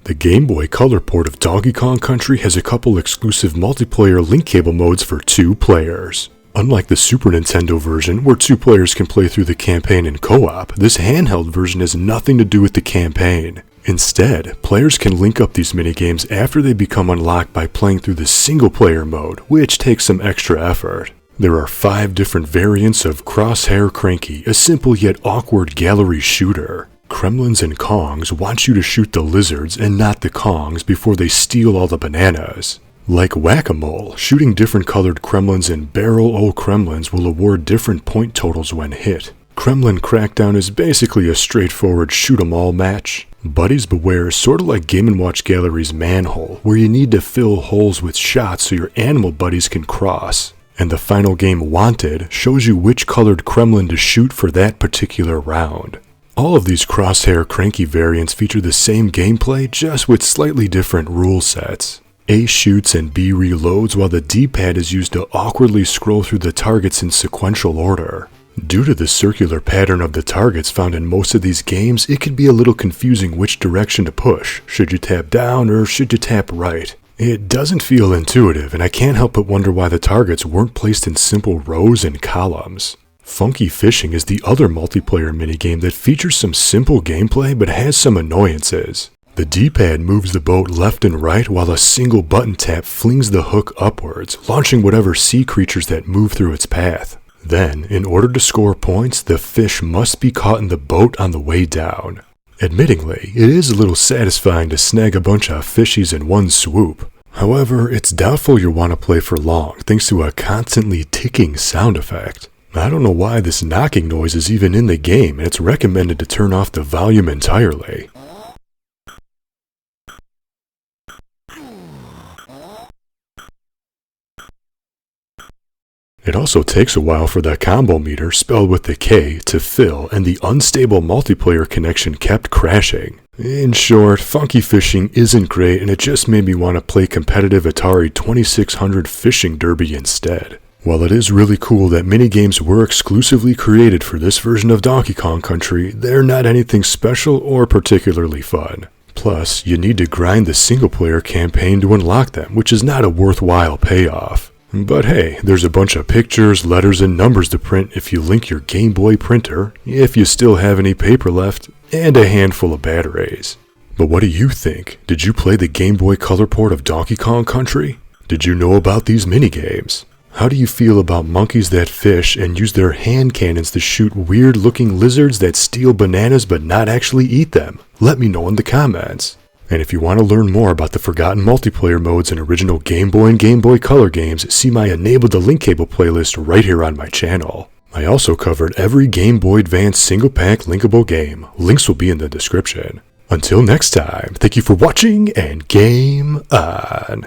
The Game Boy Color port of Donkey Kong Country has a couple exclusive multiplayer link cable modes for 2 players. Unlike the Super Nintendo version, where 2 players can play through the campaign in co-op, this handheld version has nothing to do with the campaign. Instead, players can link up these minigames after they become unlocked by playing through the single-player mode, which takes some extra effort. There are 5 different variants of Crosshair Cranky, a simple yet awkward gallery shooter. Kremlins and Kongs want you to shoot the lizards and not the Kongs before they steal all the bananas. Like Whack-A-Mole, shooting different colored Kremlins and Barrel-O Kremlins will award different point totals when hit. Kremlin Crackdown is basically a straightforward shoot-'em-all match. Buddies Beware is sorta like Game & Watch Gallery's Manhole, where you need to fill holes with shots so your animal buddies can cross. And the final game, Wanted, shows you which colored Kremlin to shoot for that particular round. All of these Crosshair Cranky variants feature the same gameplay, just with slightly different rule sets. A shoots and B reloads, while the D-pad is used to awkwardly scroll through the targets in sequential order. Due to the circular pattern of the targets found in most of these games, it can be a little confusing which direction to push. Should you tap down or should you tap right? It doesn't feel intuitive, and I can't help but wonder why the targets weren't placed in simple rows and columns. Funky Fishing is the other multiplayer minigame that features some simple gameplay but has some annoyances. The D-pad moves the boat left and right while a single button tap flings the hook upwards, launching whatever sea creatures that move through its path. Then, in order to score points, the fish must be caught in the boat on the way down. Admittingly, it is a little satisfying to snag a bunch of fishies in one swoop. However, it's doubtful you'll want to play for long thanks to a constantly ticking sound effect. I don't know why this knocking noise is even in the game, and it's recommended to turn off the volume entirely. It also takes a while for the combo meter, spelled with the K, to fill, and the unstable multiplayer connection kept crashing. In short, Funky Fishing isn't great, and it just made me want to play competitive Atari 2600 Fishing Derby instead. While it is really cool that minigames were exclusively created for this version of Donkey Kong Country, they're not anything special or particularly fun. Plus, you need to grind the single-player campaign to unlock them, which is not a worthwhile payoff. But hey, there's a bunch of pictures, letters, and numbers to print if you link your Gameboy Printer, if you still have any paper left, and a handful of batteries. But what do you think? Did you play the Game Boy Color port of Donkey Kong Country? Did you know about these minigames? How do you feel about monkeys that fish and use their hand cannons to shoot weird-looking lizards that steal bananas but not actually eat them? Let me know in the comments. And if you want to learn more about the forgotten multiplayer modes in original Game Boy and Game Boy Color games, see my Enable the Link Cable playlist right here on my channel. I also covered every Game Boy Advance Single-Pak linkable game. Links will be in the description. Until next time, thank you for watching and game on!